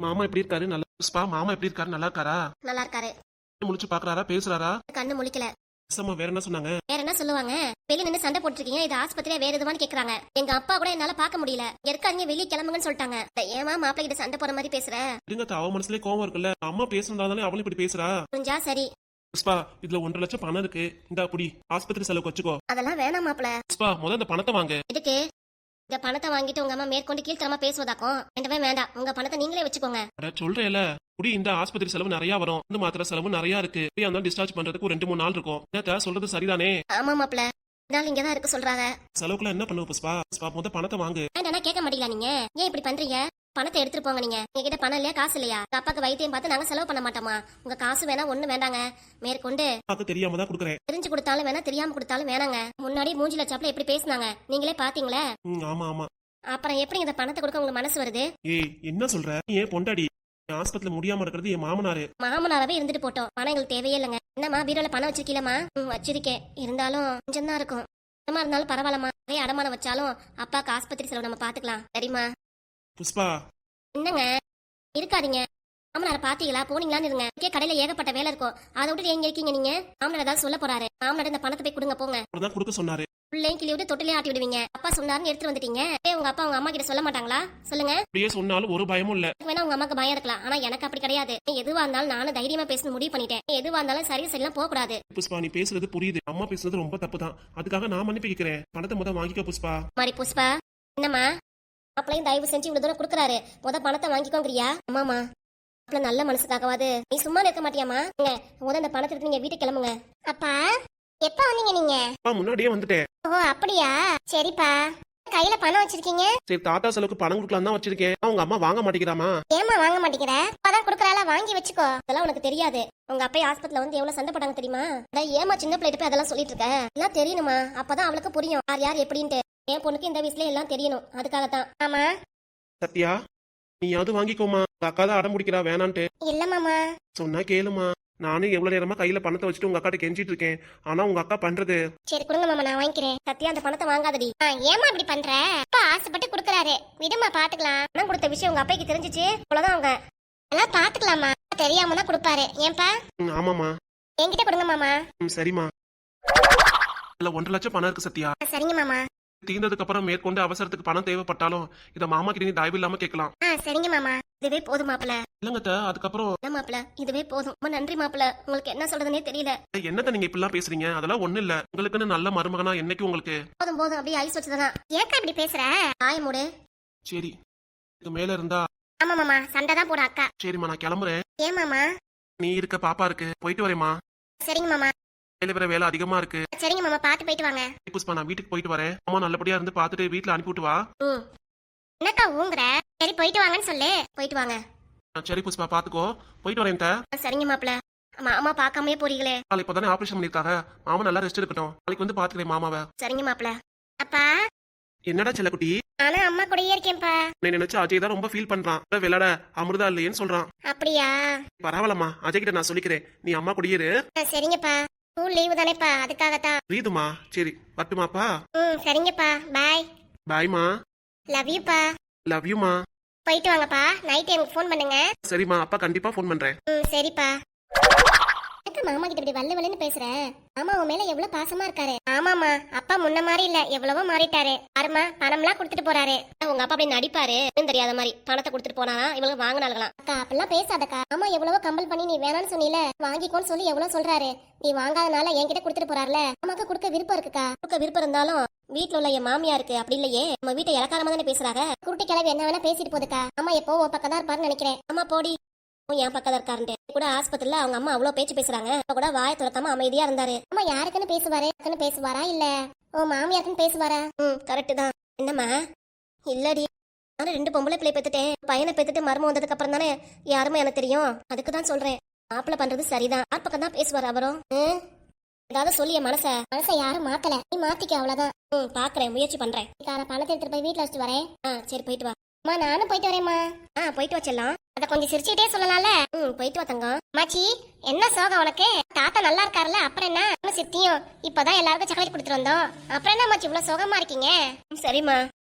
மாமா எப்படி இருக்காரு? நல்லா புஷ்பா, மாமா எப்படி இருக்காரு? நல்லா இருக்காரா? நல்லா இருக்காரு. முழிச்சு பாக்குறாரா? பேசுறாரா? கண்ணு முழிக்கல. அம்மா வேற என்ன சொன்னாங்க? வேற என்ன சொல்லுவாங்க? வெளிய நின்னு சண்டை போட்டுருக்கீங்க, இது ஆஸ்பத்திரியா வேற எதுவான்னு கேக்குறாங்க. எங்க அப்பா கூட என்னால பாக்க முடியல, இருக்காங்க வெளிய கிளம்புங்கன்னு சொல்லிட்டாங்க. ஏமா மாப்பிள்ளை கிட்ட சண்டை போற மாதிரி பேசுற? இருங்க, அவ மனசுலயே கோவம் இருக்குல்ல, அம்மா பேசுறதாலே அவளும் இப்படி பேசுறா. புரிஞ்சா சரி. புஷ்பா, இதுல 1.5 லட்சம் பணம் இருக்கு, இந்த புடி ஆஸ்பத்திரி செலவுக்கு வச்சுக்கோ. அதெல்லாம் வேணாம் மாப்பிள்ள. புஷ்பா, முதல்ல இந்த பணத்தை வாங்க. இதுக்கு இந்த பணத்தை வாங்கிட்டு உங்க அம்மா மேற்கொண்டு கீழ்த்தரமா பேசுவதாக்கும். வேண்டவே வேண்டாம், உங்க பணத்தை நீங்களே வச்சுக்கோங்க. சொல்றேன்ல, குடி இந்த ஆஸ்பத்திரி செலவு நிறைய வரும், இந்த மாத்திரை செலவு நிறைய இருக்கு, அந்த டிஸ்சார்ஜ் பண்றதுக்கு ஒரு 2-3 நாள் இருக்கும். என்னத்த சொல்றது சரிதானே? ஆமா மாப்பிள்ள, நாள் இங்கதான் இருக்கு சொல்றாங்க. செலவுக்குள்ள என்ன பண்ணுவ புஷ்பா? புஷ்பா, முதல்ல பணத்தை வாங்கு. வேண்டாம், கேட்க மாட்டீங்களா நீங்க? ஏன் இப்படி பண்றீங்க? பணத்தை எடுத்துட்டு போங்க. நீங்க எங்ககிட்ட பணம் இல்லையா, காசு இல்லையா? அப்பாக்கு வைத்தியம் பார்த்து நாங்க செலவு பண்ண மாட்டோமா? உங்க காசு வேணா ஒண்ணு வேண்டாங்க. மேற்கொண்டு தெரியாம தான் கொடுக்குறேன். தெரிஞ்சு கொடுத்தாலும் வேணா, தெரியாம கொடுத்தாலும் வேணாங்க. முன்னாடி மூஞ்சில சாப்பில எப்படி பேசினாங்க நீங்களே பாத்தீங்களே. ஆமா ஆமா. அப்புறம் எப்படி இந்த பணத்தை கொடுக்க உங்க மனசு வருது? ஏய், என்ன சொல்ற? ஏன் பொண்டாடி ஆஸ்பத்திரியில முடியாம இருக்கிறது என் மாமனாரு. மாமனாரவே இருந்துட்டு போட்டோம், பணம் எங்களுக்கு தேவையே இல்லைங்க. என்னம்மா பீரோல பணம் வச்சிருக்கீலமா? வச்சிருக்கேன், இருந்தாலும் கொஞ்சம் தான் இருக்கும். என்னமா இருந்தாலும் பரவாயில்லமா, நிறைய அடமானம் வச்சாலும் அப்பாக்கு ஆஸ்பத்திரி செலவு நம்ம பாத்துக்கலாம், சரிம்மா? புஷ்பா, என்னங்க இருக்காதீங்க. மாமனார பாத்தீங்களா, போனீங்களான்னு இருங்க. கடையில ஏகப்பட்ட வேலை இருக்கும், அதை விட்டு எங்க இருக்கீங்க நீங்க? மாமனார் ஏதாவது சொல்ல போறாரு. மாமனார் இந்த பணத்தை போய் கொடுங்க போங்க. கொடுக்க சொன்னாரு. பிள்ளையும் கிளி விட்டு தொட்டிலே ஆட்டி விடுவீங்க. அப்பா சொன்னாருன்னு எடுத்துட்டு வந்துட்டீங்க. உங்க அப்பா உங்க அம்மா கிட்ட சொல்ல மாட்டாங்களா? சொல்லுங்க. அப்படியே சொன்னாலும் ஒரு பயமும் இல்ல. வேணா உங்க அம்மாக்கு பயம் இருக்கலாம், ஆனா எனக்கு அப்படி கிடையாது. எதுவா இருந்தாலும் நானும் தைரியமா பேசணும் முடிவு பண்ணிட்டேன். எதுவா இருந்தாலும் சரிலாம் போக கூடாது. புஷ்பா, நீ பேசுறது புரியுது, அம்மா பேசுறது ரொம்ப தப்பு தான். அதுக்காக நான் மன்னிப்பு கேட்கிறேன். பணத்தை முத வாங்கிக்க புஷ்பா. மாதிரி புஷ்பா, என்னம்மா அப்பளையும் தயவு செஞ்சு இவ்வளவு தூரம் கொடுக்குறாரு, முத பணத்தை வாங்கிக்கோங்கிறியா? அம்மாமா, அப்பள நல்ல மனசுக்காகவாது நீ சும்மா இருக்க மாட்டியாமா? முத இந்த பணத்தை எடுத்து நீங்க வீட்டுக்கு கிளம்புங்க. அப்பா, எப்ப வந்தீங்க நீங்க? முன்னாடியே வந்துட்டேன். ஓ அப்படியா, சரிப்பா. கையில பணம் வச்சிருக்கீங்க? சரி, தாத்தா செலவுக்கு பணம் கொடுக்கலாம் தான் வச்சிருக்கேன். உங்க அம்மா வாங்க மாட்டேங்கிறாமா? ஏமா வாங்க மாட்டேங்கிற? அப்பதான் குடுக்கறால, வாங்கி வச்சுக்கோ. அதெல்லாம் உனக்கு தெரியாது. உங்க அப்பா ஹாஸ்பிட்டல்ல வந்து எவ்வளவு சண்டை போட்டாங்க தெரியுமா? ஏமா சின்ன பிள்ளைகிட்ட போய் அதெல்லாம் சொல்லிட்டு இருக்க? எல்லாம் தெரியணுமா, அப்பதான் அவளுக்கு புரியும் யார் யார் எப்படின்ட்டு. என் பொண்ணுக்கு இந்த வயசுல எல்லாம் தெரியணும், அதுக்காகத்தான். ஆமா சத்யா, நீயாவது வாங்கிக்கோமா. அக்கா தான் அடம் பிடிக்கிறா வேணான்ட்டு. இல்ல மாமா, சொன்னா கேளுமா. நானும் எவ்வளவு நேரமா கையில பணத்தை வச்சுட்டு உங்க அக்காட்ட கெஞ்சிட்டு இருக்கேன், ஆனா உங்க அக்கா பண்றது. சரி கொடுங்க மாமா, நான் வாங்கிக்கிறேன். சத்யா, அந்த பணத்தை வாங்காதடி. ஏமா இப்படி பண்ற? அப்பா ஆசைப்பட்டு குடுக்கறாரு, விடுமா பாத்துக்கலாம். பணம் கொடுத்த விஷயம் உங்க அப்பாக்கு தெரிஞ்சிச்சு, அவ்வளவுதான். அவங்க எல்லாம் பாத்துக்கலாமா, தெரியாம தான் கொடுப்பாரு. ஏன்பா? ஆமாமா. என்கிட்ட கொடுங்க மாமா. சரிமா. இல்ல 1.5 லட்சம் பணம் இருக்கு சத்யா. சரிங்க மாமா. தீர்ந்ததுக்கு அப்புறம் மேற்கொண்டு அவசரத்துக்கு பணம் தேவைப்பட்டாலும் இத மாமா கிட்ட நீ தயவு இல்லாம கேட்கலாம். சரிங்க மாமா, இதுவே போதும் மாப்பிள்ள. இல்லங்கத்த, அதுக்கப்புறம் மாப்பிள்ள இதுவே போதும். ரொம்ப நன்றி மாப்பிள்ள, உங்களுக்கு என்ன சொல்றதுனே தெரியல. என்னத்த நீங்க இப்படிலாம் பேசுறீங்க? அதெல்லாம் ஒண்ணு இல்ல. உங்களுக்குன்னு நல்ல மருமகனா என்னைக்கு உங்களுக்கு. போதும் போதும், அப்படியே ஐஸ் வச்சதுதான். ஏக்கா இப்படி பேசுற? ஆய மூடு. சரி, இது மேல இருந்தா. ஆமா மாமா, சண்டை தான் போட அக்கா. சரிம்மா, நான் கிளம்புறேன். ஏன் மாமா? நீ இருக்க, பாப்பா இருக்கு, போயிட்டு வரேம்மா. சரிங்க மாமா. வேலை அதிகமா இருக்கு. சரிங்க மாமா, பாத்து போயிட்டு வாங்க. புஷ்பா, நான் வீட்டுக்கு போயிட்டு வரேன். அம்மா நல்லபடியா இருந்து பாத்துட்டு வீட்டுல அனுப்பிவிட்டு வா. என்னக்கா ஊங்குற? சரி போயிட்டு வாங்கன்னு சொல்லு. போயிட்டு வாங்க. சரி புஷ்பா, பாத்துக்கோ. போயிட்டு வரேன். சரிங்க மாப்பிள்ள. மாமா பாக்காமயே போறீங்களே. நாளைக்கு இப்பதானே ஆபரேஷன் பண்ணிருக்காங்க, மாமா நல்லா ரெஸ்ட் எடுக்கட்டும். நாளைக்கு வந்து பாத்துக்கிறேன் மாமாவை. சரிங்க மாப்பிள்ள. அப்பா. என்னடா செல்லக்குட்டி? ஆனா அம்மா கூடயே இருக்கேன்ப்பா. நான் நினைச்சு அஜய் தான் ரொம்ப ஃபீல் பண்றான். விளையாட அமிர்தா இல்லையேன்னு சொல்றான். அப்படியா? பரவாயில்லம்மா, அஜய் கிட்ட நான் சொல்லிக்கிறேன், நீ அம்மா கூடயே இரு. சரிங்கப்பா, ஸ்கூல் லீவு தானேப்பா, அதுக்காகத்தான். புரியுதுமா. சரி, வரட்டுமாப்பா? சரிங்கப்பா, பாய். பாய்மா. லவ் யூப்பா. லவ் யூமா. போயிட்டு வாங்கப்பா, நைட் எனக்கு ஃபோன் பண்ணுங்க. சரிம்மா, அப்பா கண்டிப்பா ஃபோன் பண்றேன். சரிப்பா. மாமா கிட்ட இப்படி வல்ல வல்லன்னு பேசுற? மாமா உன் மேல எவ்வளவு பாசமா இருக்காரு. ஆமாமா, அப்பா முன்ன மாதிரி இல்ல, எவ்வளவோ மாறிட்டாரு. அருமா பணம்லாம் கொடுத்துட்டு போறாரு. உங்க அப்பா அப்படி நடிப்பாரு, தெரியாத மாதிரி பணத்தை கொடுத்துட்டு போனா இவங்க வாங்கினாலாம். அக்கா அப்படிலாம் பேசாதக்கா. ஆமா எவ்வளவோ கம்பல் பண்ணி நீ வேணான்னு சொன்னீல, வாங்கிக்கோன்னு சொல்லி எவ்வளவு சொல்றாரு. நீ வாங்காதனால என்கிட்ட கொடுத்துட்டு போறாருல. அம்மாக்கு கொடுக்க விருப்பம் இருக்குக்கா. கொடுக்க விருப்பம் இருந்தாலும் வீட்டுல உள்ள என் மாமியா இருக்கு, அப்படி இல்லையே. நம்ம வீட்டை இலக்காரமா தானே பேசுறாங்க. குருட்டி கிளவி என்ன வேணா பேசிட்டு போதுக்கா. அம்மா எப்போ உன் பக்கம் தான் இருப்பாருன்னு நினைக்கிறேன். அம்மா போடி, என் பக்கத்துல இருக்காருன்ட்டு கூட ஆஸ்பத்திரியில அவங்க அம்மா அவ்வளவு பேச்சு பேசுறாங்க, கூட வாய துறக்காம அமைதியா இருந்தாரு. அம்மா யாருக்குன்னு பேசுவாரா இல்ல ஓ மாமியாருக்குன்னு பேசுவாரா? கரெக்ட் தான். என்னம்மா? இல்லடி, நானும் 2 பொம்பளை பிள்ளை பெத்துட்டேன். பையனை பெத்துட்டு மரும வந்ததுக்கு அப்புறம் தானே யாருமே எனக்கு தெரியும். அதுக்குதான் சொல்றேன், மாப்பிள்ள பண்றது சரிதான். யார் பக்கம் தான் பேசுவாரு அவரும். ஏதாவது சொல்லிய மனச யாரும் மாத்தல, நீ மாத்திக்க அவ்வளவுதான். பாக்குறேன், முயற்சி பண்றேன். பணத்தை எடுத்துட்டு போய் வீட்டுல வச்சுட்டு வரேன். சரி போயிட்டு வா. அம்மா நானும் போயிட்டு வரேம்மா. போயிட்டு வச்சிடலாம். அத கொஞ்சம் சிரிச்சுட்டே சொல்லலாம்ல. போயிட்டு வா தங்கம். மாச்சி, என்ன சோகம் உனக்கு? தாத்தா நல்லா இருக்காருல்ல, அப்புறம் என்ன? சித்தியும் இப்பதான் எல்லாருக்கும் சாக்லேட் கொடுத்துட்டு வந்தோம். அப்புறம் என்ன மாச்சி இவ்வளவு சோகமா இருக்கீங்க? சரிம்மா,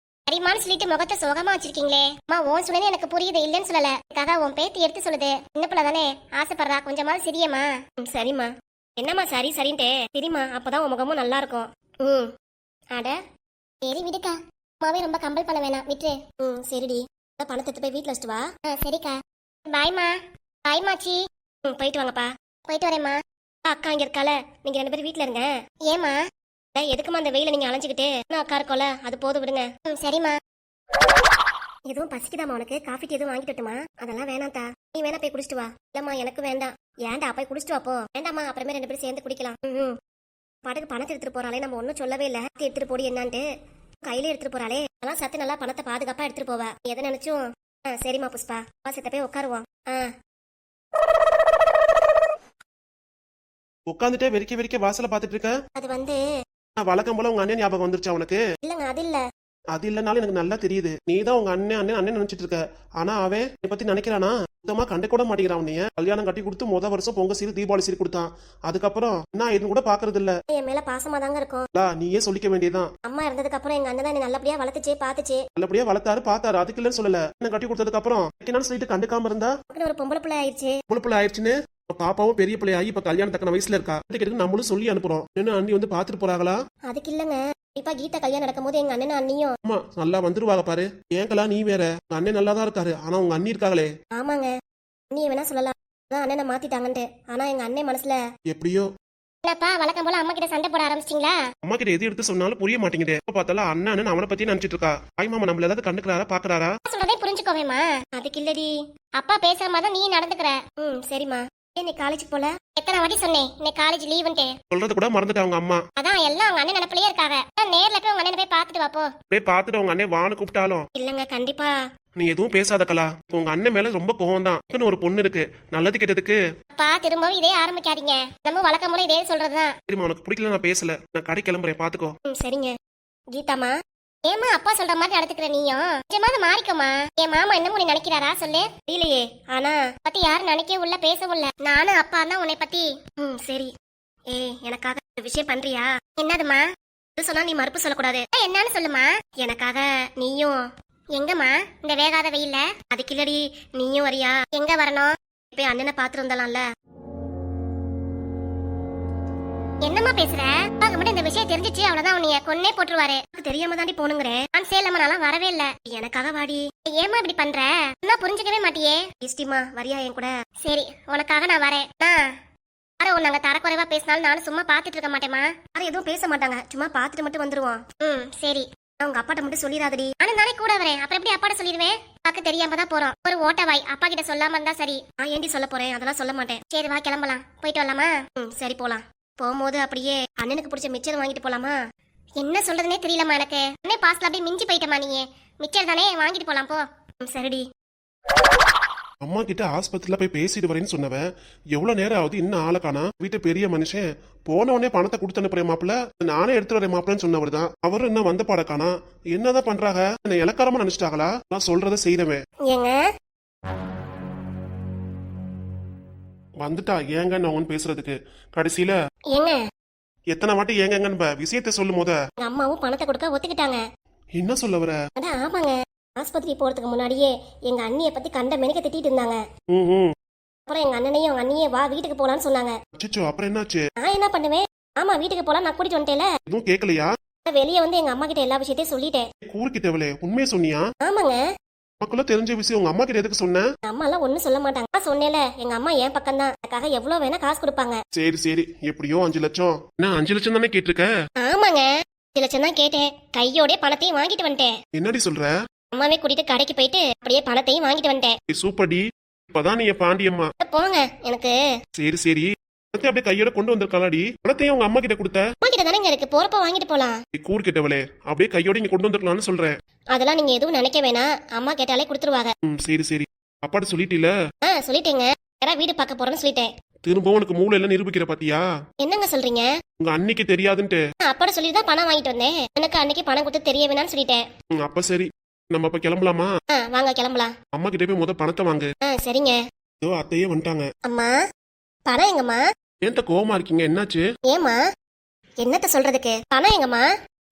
சரிம்மான்னு சொல்லிட்டு முகத்தை சோகமா வச்சிருக்கீங்களே. அம்மா உன் சுனே எனக்கு புரியுது, இல்லைன்னு சொல்லல. அதுக்காக உன் பேத்தி எடுத்து சொல்லுது. சின்ன பிள்ளை தானே, ஆசைப்படுறா, கொஞ்சமாவது சிரியம்மா. சரிம்மா. என்னம்மா சரி சரின்ட்டு சரிம்மா, அப்பதான் உன் முகமும் நல்லா இருக்கும். அட சரி விடுக்கா, அம்மாவே ரொம்ப கம்பல் பண்ண வேணாம், விட்டு. சரிடி, பணத்தை எடுத்து போய் வீட்டுல வச்சுட்டு வா. சரிக்கா. பாய்மா. பாய்மாச்சி. போயிட்டு வாங்கப்பா. போயிட்டு வரேம்மா. அக்கா இங்க இருக்கால, நீங்க 2 பேரும் வீட்டுல இருங்க. ஏமா? எதுக்குமா அந்த வெயில நீங்க அலைஞ்சுக்கிட்டு? நான் அக்கா இருக்கோல, அது போதும் விடுங்க. சரிம்மா. எதுவும் பசிக்குதாமா உனக்கு? காஃபி டீ எதுவும் வாங்கிட்டு வரட்டுமா? அதெல்லாம் வேணாம்தா, நீ வேணா போய் குடிச்சிட்டு வா. இல்லம்மா எனக்கு வேண்டாம். ஏன்டா போய் குடிச்சிட்டு வா போ. வேண்டாமா, அப்புறமே 2 பேரும் சேர்ந்து குடிக்கலாம். பாட்டுக்கு பணத்தை எடுத்துட்டு போறாளே, நம்ம ஒன்னும் சொல்லவே இல்ல. எடுத்துட்டு போடி என்னான்ட்டு கையில எடுத்துட்டு போறாளே. அதெல்லாம் சத்து நல்லா பணத்தை பாதுகாப்பா எடுத்துட்டு போவ. எதை நினைச்சும். சரிம்மா புஷ்பா, வாசத்தை போய் உட்காருவோம். உட்காந்துட்டே வெறிக்க வெறிக்க வாசல பாத்துட்டு இருக்க. அது வந்து வழக்கம் போல உங்க அண்ணன் ஞாபகம் வந்துருச்சா உனக்கு? இல்லங்க, அது இல்ல. அது இல்லனாலும் எனக்கு நல்லா தெரியுது. நீ தான் உங்க அண்ணன் அண்ணன் அண்ணன் நினைச்சிட்டு இருக்க. ஆனா அவன் இதை பத்தி நினைக்கிறானா? சுத்தமா கண்டு கூட மாட்டேங்கிறான். உன்னைய கல்யாணம் கட்டி கொடுத்து முத வருஷம் பொங்க சீர் தீபாவளி சீர் கொடுத்தான். அதுக்கப்புறம் நான் எதுவும் கூட பாக்குறது இல்ல. என் மேல பாசமா தாங்க இருக்கும். நீயே சொல்லிக்க வேண்டியதான். அம்மா இருந்ததுக்கு அப்புறம் எங்க அண்ணன் நல்லபடியா வளர்த்துச்சே பாத்துச்சு. நல்லபடியா வளர்த்தாரு பார்த்தாரு, அதுக்கு இல்லன்னு சொல்லல. என்ன கட்டி கொடுத்ததுக்கு அப்புறம் சொல்லிட்டு கண்டுக்காம இருந்தா ஒரு பொம்பளை பிள்ளை ஆயிடுச்சு. பொம்பளை பிள்ளை ஆயிடுச்சுன்னு பாப்பாவும் பெரிய பிள்ளையாகி இப்ப கல்யாணம் தக்கன வயசுல இருக்கா. நம்மளும் சொல்லி அனுப்புறோம். என்ன அண்ணி வந்து பாத்துட்டு போறாங்களா? அதுக்கு இல்லங்க, இப்ப கீதா கல்யாணம் நடக்கும் போது எங்க அண்ணன் அண்ணியும் ஆமா நல்லா வந்துருவாங்க பாரு. ஏங்கலா நீ வேற, உங்க அண்ணன் நல்லா தான் இருக்காரு, ஆனா உங்க அண்ணி இருக்காங்களே. ஆமாங்க, நீ வேணா சொல்லலாம் அதான் அண்ணனை மாத்திட்டாங்கன்ட்டு. ஆனா எங்க அண்ணன் மனசுல எப்படியோ. என்னப்பா வழக்கம் போல அம்மா கிட்ட சண்டை போட ஆரம்பிச்சிட்டீங்களா? அம்மா கிட்ட எது எடுத்து சொன்னாலும் புரிய மாட்டேங்குது. இப்ப பார்த்தாலும் அண்ணன் அவனை பத்தி நினைச்சிட்டு இருக்கா. தாய் மாமா நம்மள ஏதாவது கண்டுக்கிறாரா பாக்குறாரா? சொல்றதே புரிஞ்சுக்கோவேமா. அதுக்கு இல்லடி, அப்பா பேசுற மாதிரி நீ நடந்துக்கிற. சரிம்மா. நீ காலேஜ் போல எத்தனை வாட்டி சொன்னேன், நீ காலேஜ் லீவுன்ட்டு. சொல்றது கூட மறந்துட்டா உங்க அம்மா. அதான் எல்லாம் உங்க அண்ணன் நினைப்பிலேயே இருக்காங்க. நேர்ல போய் உங்க அண்ணனை போய் பாத்துட்டு வாப்போ. போய் பாத்துட்டு உங்க அண்ணன் வான்னு கூப்பிட்டாலும் இல்லங்க கண்டிப்பா. நீ எதுவும் பேசாத கலா. உங்க அண்ணன் மேல ரொம்ப கோவம் தான். ஒரு பொண்ணு இருக்கு, நல்லது கெட்டதுக்கு. அப்பா திரும்பவும் இதே ஆரம்பிக்காதீங்க. நம்ம வழக்கம் போல இதே சொல்றதுதான். சரிம்மா, உனக்கு பிடிக்கல நான் பேசல. நான் கடை கிளம்புறேன், பாத்துக்கோ. சரிங்க. கீதாமா, ஏமா அப்பா சொல்ற மாதிரி நடந்துக்கிற நீயும்? நிஜமாவது மாறிக்கோமா. என் மாமா என்னமோ நீ நினைக்கிறாரா சொல்லு. இல்லையே, ஆனா பத்தி யாரும் நினைக்க உள்ள பேசவும் இல்ல. நானும் அப்பா தான் உன்னை பத்தி. சரி. எனக்காக ஒரு விஷயம் பண்றியா? என்னதுமா? சொன்னா நீ மறுப்பு சொல்லக்கூடாது. என்னன்னு சொல்லுமா. எனக்காக நீயும். எங்கம்மா இந்த வேகாத வெயில்ல? அதுக்கு இல்லடி, நீயும் வரியா? எங்க வரணும்? போய் அண்ணனை பாத்துட்டு வந்தலாம்ல. என்னம்மா பேசுற? மட்டும் இந்த விஷயம் தெரிஞ்சிச்சு அவ்வளவுதான், உன்னைய கொன்னே போட்டுருவாரு. தெரியாம தாண்டி போனுங்கிறேன். நான் சேலம்மா நான்லாம் வரவே இல்ல. எனக்காக வாடி. ஏமா இப்படி பண்ற? நான் புரிஞ்சுக்கவே மாட்டியே. இஷ்டிமா வரியா என் கூட? சரி, உனக்காக நான் வரேன். யாரும் நாங்க தரக்குறைவா பேசினாலும் நானும் சும்மா பாத்துட்டு இருக்க மாட்டேமா. யாரும் எதுவும் பேச மாட்டாங்க, சும்மா பாத்துட்டு மட்டும் வந்துருவோம். சரி. உங்க அப்பாட்ட மட்டும் சொல்லிடாதடி. நானும் நானே கூட வரேன். அப்புறம் எப்படி அப்பாட்ட சொல்லிடுவேன்? அப்பாக்கு தெரியாம தான் போறோம். ஒரு ஓட்டவாய் அப்பா கிட்ட சொல்லாம இருந்தா சரி. நான் ஏண்டி சொல்ல போறேன், அதெல்லாம் சொல்ல மாட்டேன். சரி வா கிளம்பலாம். போயிட்டு வரலாமா? சரி போலாம். போகும்போது அப்படியே அண்ணனுக்கு பிடிச்ச மிச்சர் வாங்கிட்டு போலாமா? என்ன சொல்றதுனே தெரியலமா எனக்கு. அண்ணே பாஸ்ல அப்படியே மிஞ்சி போயிட்டமா. நீ மிச்சர் தானே, வாங்கிட்டு போலாம் போ. சரிடி. அம்மா கிட்ட ஆஸ்பத்திரியில போய் பேசிட்டு வரேன்னு சொன்னவன் எவ்வளவு நேரம் ஆகுது, இன்னும் ஆளை காணா. வீட்டு பெரிய மனுஷன் போன உடனே பணத்தை கொடுத்து அனுப்புறேன் மாப்பிள்ள, நானே எடுத்துட்டு வரேன் மாப்பிள்ளன்னு சொன்னவர் தான். அவரும் இன்னும் வந்த பாட காணா. என்னதான் பண்றாங்க? என்ன இலக்காரமா நினைச்சிட்டாங்களா? நான் சொல்றத செய்யறவன் ஏங்க வந்துட்டா ஏங்கன்னு அவங்க பேசுறதுக்கு. கடைசியில ஏங்க எத்தனை வாட்டி ஏங்கன்னு விஷயத்த சொல்லும் போத அம்மாவும் பணத்தை கொடுக்க ஒத்துக்கிட்டாங்க. என்ன சொல்ல வர? அதான் ஆமாங்க, ஆஸ்பத்திரி போறதுக்கு முன்னாடியே எங்க அண்ணிய பத்தி கண்ட மெனிக்க திட்டிட்டு இருந்தாங்க. அப்புறம் எங்க அண்ணனையும் அவங்க அண்ணியே வா வீட்டுக்கு போலான்னு சொன்னாங்க. அப்புறம் என்னாச்சு? நான் என்ன பண்ணுவேன்? ஆமா வீட்டுக்கு போலாம், நான் கூட்டிட்டு வந்துட்டேல. எதுவும் கேட்கலையா? வெளியே வந்து எங்க அம்மா கிட்ட எல்லா விஷயத்தையும் சொல்லிட்டேன். கூறுகிட்டவளே உண்மையை சொன்னியா? ஆமாங்க. மக்கள தெரிஞ்ச விஷயம் உங்க அம்மா கிட்ட எதுக்கு சொன்ன? அம்மா எல்லாம் ஒண்ணும் சொல்ல மாட்டாங்க. நான் சொன்னேல, எங்க அம்மா என் பக்கம் தான். அதுக்காக எவ்வளவு வேணா காசு கொடுப்பாங்க. சரி சரி, எப்படியோ 5 லட்சம். நான் 5 லட்சம் தானே கேட்டிருக்க? ஆமாங்க 5 லட்சம் தான் கேட்டேன். கையோட பணத்தையும் வாங்கிட்டு வந்துட்டேன். என்னடி சொல்ற? அம்மாவே கூட்டிட்டு கடைக்கு போயிட்டு அப்படியே பணத்தையும் வாங்கிட்டு வந்துட்டேன். சூப்பர் டி. இப்பதான் நீ பாண்டியம்மா. போங்க எனக்கு. சரி சரி, அப்படியே கையோட கொண்டு வந்திருக்காளாடி. பணத்தையும் உங்க அம்மா கிட்ட கொடுத்த? அம்மா கிட்ட தானே இருக்கு, போறப்ப வாங்கிட்டு போலாம். கூறு கிட்டவளே, அப்படியே கையோட இங்க கொண்டு வந்திருக்கலாம்னு சொல்றேன். அதெல்லாம் நீங்க எதுவும் நினைக்க வேணாம், அம்மா கேட்டாலே கொடுத்துருவாங்க. சரி சரி, அப்பாட்ட சொல்லிட்டீல? சொல்லிட்டேங்க. யாரா வீடு பார்க்க போறேன்னு சொல்லிட்டேன். திரும்பவும் உனக்கு மூளை எல்லாம் நிரூபிக்கிற பாத்தியா? என்னங்க சொல்றீங்க? உங்க அன்னைக்கு தெரியாதுன்ட்டு அப்பாட்ட சொல்லிதான் பணம் வாங்கிட்டு வந்தேன். எனக்கு அன்னைக்கு பணம் கொடுத்து தெரிய வேணாம்னு சொல்லிட்டேன். அப்ப சரி, நம்ம அப்ப கிளம்பலாமா? வாங்க கிளம்பலாம். அம்மா கிட்ட போய் முத பணத்தை வாங்கு. சரிங்க. இதோ அத்தையே வந்துட்டாங்க. அம்மா பணம் எங்கம்மா? ஏன்ட்ட கோவமா இருக்கீங்க, என்னாச்சு? ஏமா என்னத்த சொல்றதுக்கு? பணம் எங்கம்மா?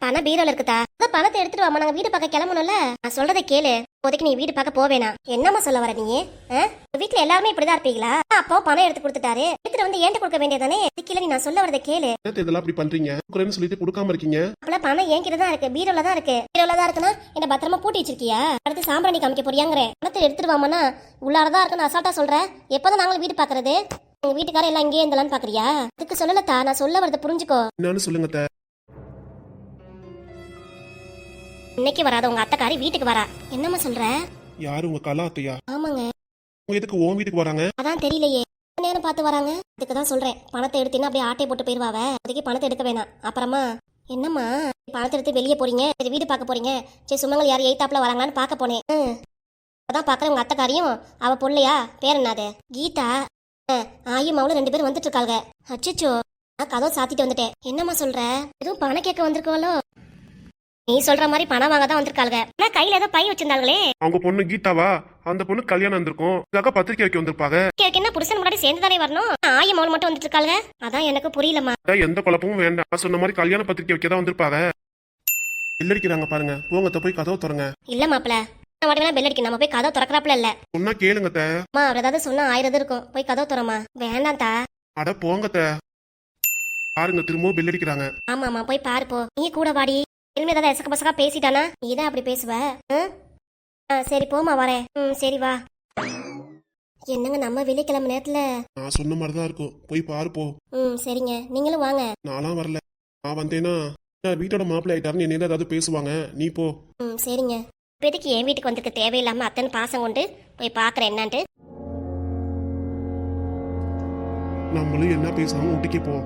பணம் பீரோல இருக்குதா? அதான் பணத்தை எடுத்துட்டு வாமா, நாங்க வீடு பார்க்க கிளம்பணும்ல. நான் சொல்றதை கேளு. இப்போதைக்கு நீ வீடு பார்க்க போவேனா? என்னம்மா சொல்ல வர நீ? வீட்டுல எல்லாருமே இப்படிதான் இருப்பீங்களா? அப்பா பணம் எடுத்து கொடுத்துட்டாரு, எடுத்துட்டு வந்து ஏன்ட்ட கொடுக்க வேண்டியதானே? இதுக்கு நீ நான் சொல்ல வரதை கேளு. என்னத்த இதெல்லாம் அப்படி பண்றீங்க? கொடுக்குறேன்னு சொல்லிட்டு கொடுக்காம இருக்கீங்க. அப்பல பணம் என்கிட்ட தான் இருக்கு, பீரோல தான் இருக்கு. பீரோல தான் இருக்குன்னா என்ன பத்திரமா பூட்டி வச்சிருக்கியா? அடுத்து சாம்பிராணி காமிக்க போறியாங்கறேன். பணத்தை எடுத்துட்டு வாமானா உள்ளாரதான் இருக்குன்னு அசால்ட்டா சொல்றேன். எப்பதான் நாங்களும் வீடு பாக்குறது? உங்க வீட்டுக்காரர் எல்லாம் இங்கேயே இருந்தாலும் பாக்குறியா? அதுக்கு சொல்லலத்தா, நான் சொல்ல வரதை புரிஞ்சுக்கோ. என்னன்னு சொல்லுங்க அத்தை. இன்னைக்கு வராத உங்க அத்தைக்காரி வீட்டுக்கு வரா. என்னம்மா சொல்ற? யாரு உங்க கலா அத்தையா? ஆமாங்க. உங்க எதுக்கு உன் வீட்டுக்கு வராங்க? அதான் தெரியலையே, நேரம் பார்த்து வராங்க. அதுக்கு தான் சொல்றேன், பணத்தை எடுத்தீங்கன்னா அப்படியே ஆட்டை போட்டு போயிருவாவ. அதுக்கு பணத்தை எடுக்க வேணாம். அப்புறமா என்னம்மா பணத்தை எடுத்து வெளியே போறீங்க, சரி வீடு பார்க்க போறீங்க. சரி சுமங்கல் யார் எய்தாப்புல வராங்களான்னு பார்க்க போனேன். அதான் பாக்குறேன் உங்க அத்தைக்காரியும் அவ பொண்ணையா, பேர் என்னது? கீதா. ஆயும் அவளும் 2 பேரும் வந்துட்டு இருக்காங்க. அச்சோ, நான் கதவை சாத்திட்டு வந்துட்டேன். என்னம்மா சொல்ற? எதுவும் பணம் கேட்க வந்திருக்கோளோ? நீ சொல்ற மாதிரி பணம் வாங்க தான் வந்திருக்காங்க. ஆனா கையில ஏதோ பை வச்சிருந்தாங்களே. அவங்க பொண்ணு கீதாவா? அந்த பொண்ணு கல்யாணம் வந்திருக்கும், இதுக்காக பத்திரிக்கை வைக்க வந்திருப்பாங்க. என்ன புருஷன் முன்னாடி சேர்ந்து தானே வரணும்? ஆயும் அவள் மட்டும் வந்துட்டு இருக்காங்க. அதான் எனக்கு புரியலம்மா. எந்த குழப்பமும் வேண்டாம். நான் சொன்ன மாதிரி கல்யாண பத்திரிக்கை வைக்க தான் வந்திருப்பாங்க. இல்லடிக்கிறாங்க பாருங்க, போங்க போய் கதவை திறங்க. இல்ல மாப்பிள, பெல் அடிக்க, நம்ம போய் கதவை திறக்கறாப்ல இல்ல. சொன்னா கேளுங்க அத்தை. அம்மா அவர் ஏதாவது சொன்னா 1000 இருக்கும். போய் கதவை திறமா. வேண்டாம் தா. அட போங்க அத்தை. பாருங்க திரும்பவும் பெல் அடிக்கிறாங்க. ஆமாமா போய் பாரு போ. நீ கூட வாடி. இனிமே ஏதாவது எசக்க பசக்கா பேசிட்டானா நீதான் அப்படி பேசுவ. சரி போமா வரேன். சரி வா. என்னங்க நம்ம வெள்ளிக்கிழமை நேரத்துல? நான் சொன்ன மாதிரிதான் இருக்கும், போய் பாரு போ. சரிங்க, நீங்களும் வாங்க. நான்லாம் வரல. நான் வந்தேன்னா வீட்டோட மாப்பிள்ளை ஆயிட்டாருன்னு என்ன ஏதாவது பேசுவாங்க, நீ போ. சரிங்க. இப்போதைக்கு என் வீட்டுக்கு வந்திருக்க தேவையில்லாம அத்தனை பாசம் கொண்டு போய் பாக்குறேன் என்னான்ட்டு. நம்மளும் என்ன பேசாம ஊட்டிக்கு போ.